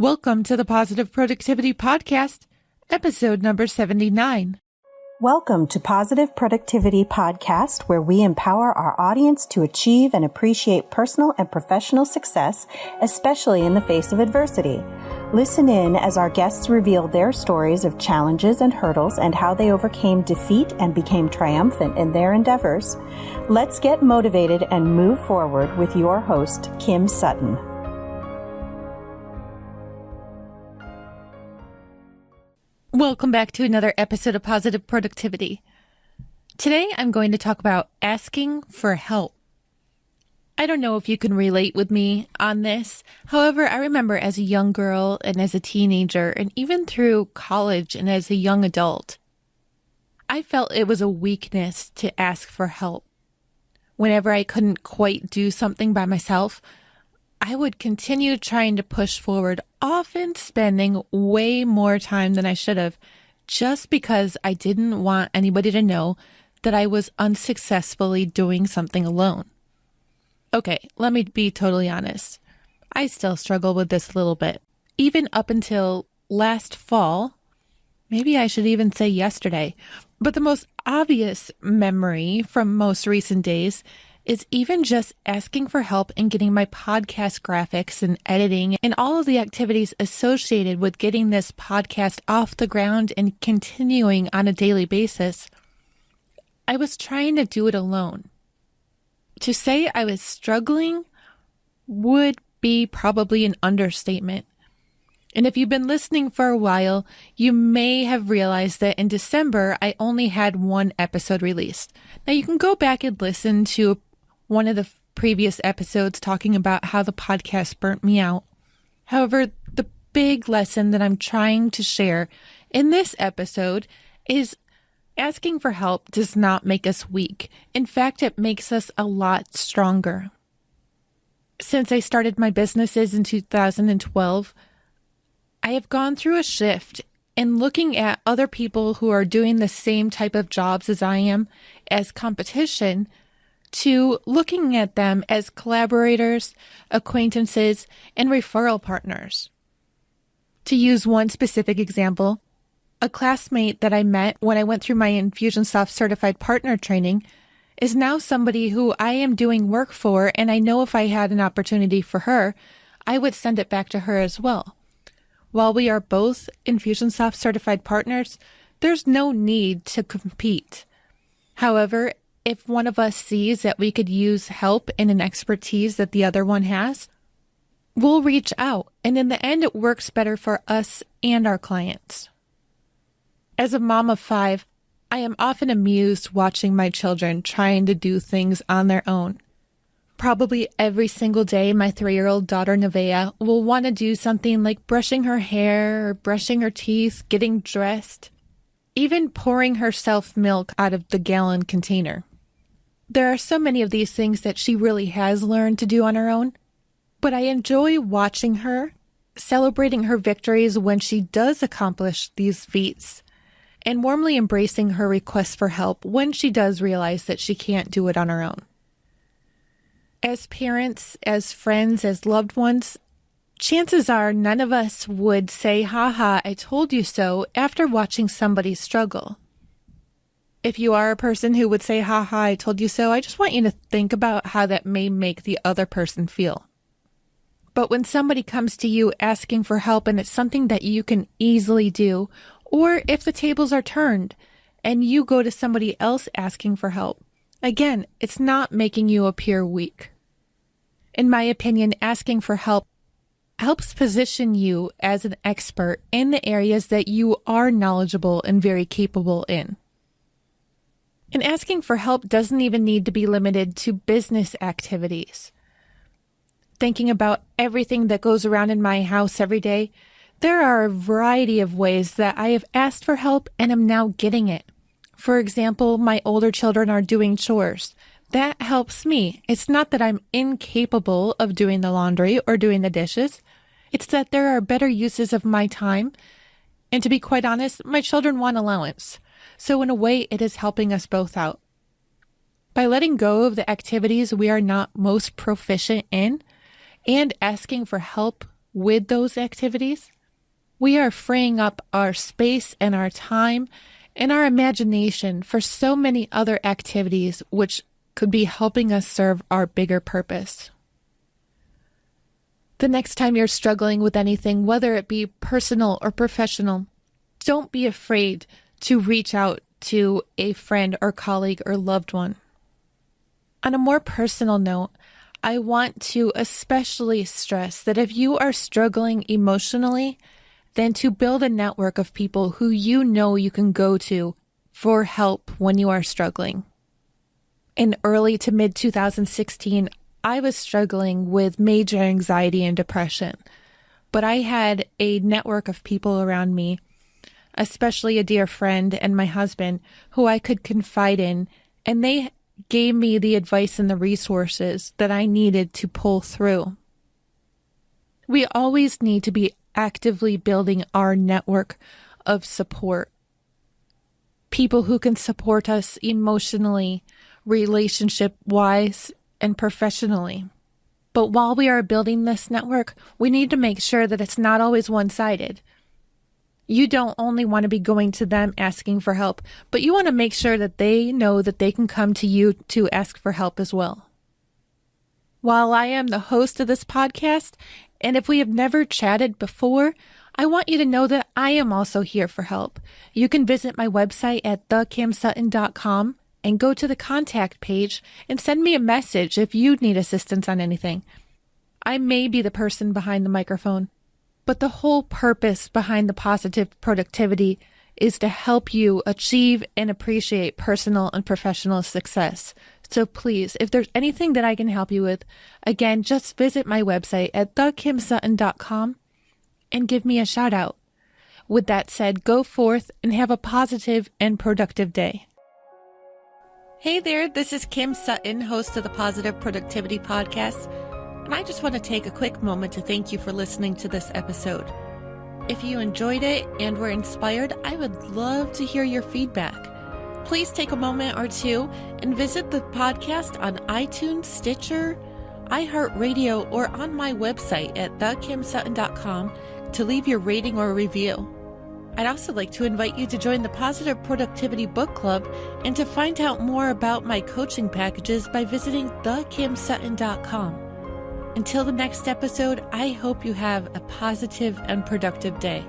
Welcome to the Positive Productivity Podcast, episode number 79. Welcome to Positive Productivity Podcast, where we empower our audience to achieve and appreciate personal and professional success, especially in the face of adversity. Listen in as our guests reveal their stories of challenges and hurdles and how they overcame defeat and became triumphant in their endeavors. Let's get motivated and move forward with your host, Kim Sutton. Welcome back to another episode of Positive Productivity. Today, I'm going to talk about asking for help. I don't know if you can relate with me on this. However, I remember as a young girl and as a teenager and even through college and as a young adult, I felt it was a weakness to ask for help. Whenever I couldn't quite do something by myself, I would continue trying to push forward, often spending way more time than I should have, just because I didn't want anybody to know that I was unsuccessfully doing something alone. Okay, let me be totally honest. I still struggle with this a little bit. Even up until last fall, maybe I should even say yesterday, but the most obvious memory from most recent days is even just asking for help in getting my podcast graphics and editing and all of the activities associated with getting this podcast off the ground and continuing on a daily basis. I was trying to do it alone. To say I was struggling would be probably an understatement. And if you've been listening for a while, you may have realized that in December, I only had one episode released. Now you can go back and listen to one of the previous episodes talking about how the podcast burnt me out. However, the big lesson that I'm trying to share in this episode is asking for help does not make us weak. In fact, it makes us a lot stronger. Since I started my businesses in 2012, I have gone through a shift in looking at other people who are doing the same type of jobs as I am as competition to looking at them as collaborators, acquaintances, and referral partners. To use one specific example, a classmate that I met when I went through my Infusionsoft certified partner training is now somebody who I am doing work for, and I know if I had an opportunity for her, I would send it back to her as well. While we are both Infusionsoft certified partners, there's no need to compete. However, if one of us sees that we could use help and an expertise that the other one has, we'll reach out. And in the end, it works better for us and our clients. As a mom of 5, I am often amused watching my children trying to do things on their own. Probably every single day, my 3-year-old daughter, Nevaeh, will want to do something like brushing her hair or brushing her teeth, getting dressed, even pouring herself milk out of the gallon container. There are so many of these things that she really has learned to do on her own, but I enjoy watching her, celebrating her victories when she does accomplish these feats, and warmly embracing her requests for help when she does realize that she can't do it on her own. As parents, as friends, as loved ones, chances are none of us would say, "Ha, I told you so," after watching somebody struggle. If you are a person who would say, "Ha, I told you so," I just want you to think about how that may make the other person feel. But when somebody comes to you asking for help and it's something that you can easily do, or if the tables are turned and you go to somebody else asking for help, again, it's not making you appear weak. In my opinion, asking for help helps position you as an expert in the areas that you are knowledgeable and very capable in. And asking for help doesn't even need to be limited to business activities. Thinking about everything that goes around in my house every day, there are a variety of ways that I have asked for help and am now getting it. For example, my older children are doing chores. That helps me. It's not that I'm incapable of doing the laundry or doing the dishes. It's that there are better uses of my time. And to be quite honest, my children want allowance. So in a way, it is helping us both out. By letting go of the activities we are not most proficient in and asking for help with those activities, we are freeing up our space and our time and our imagination for so many other activities which could be helping us serve our bigger purpose. The next time you're struggling with anything, whether it be personal or professional, don't be afraid to reach out to a friend or colleague or loved one. On a more personal note, I want to especially stress that if you are struggling emotionally, then to build a network of people who you know you can go to for help when you are struggling. In early to mid 2016, I was struggling with major anxiety and depression, but I had a network of people around me, especially a dear friend and my husband, who I could confide in, and they gave me the advice and the resources that I needed to pull through. We always need to be actively building our network of support. People who can support us emotionally, relationship-wise, and professionally. But while we are building this network, we need to make sure that it's not always one-sided. You don't only want to be going to them asking for help, but you want to make sure that they know that they can come to you to ask for help as well. While I am the host of this podcast, and if we have never chatted before, I want you to know that I am also here for help. You can visit my website at thekimsutton.com and go to the contact page and send me a message if you need assistance on anything. I may be the person behind the microphone, but the whole purpose behind the positive productivity is to help you achieve and appreciate personal and professional success. So please, if there's anything that I can help you with, again, just visit my website at thekimsutton.com and give me a shout out. With that said, go forth and have a positive and productive day. Hey there, this is Kim Sutton, host of the Positive Productivity Podcast, and I just want to take a quick moment to thank you for listening to this episode. If you enjoyed it and were inspired, I would love to hear your feedback. Please take a moment or two and visit the podcast on iTunes, Stitcher, iHeartRadio, or on my website at thekimsutton.com to leave your rating or review. I'd also like to invite you to join the Positive Productivity Book Club and to find out more about my coaching packages by visiting thekimsutton.com. Until the next episode, I hope you have a positive and productive day.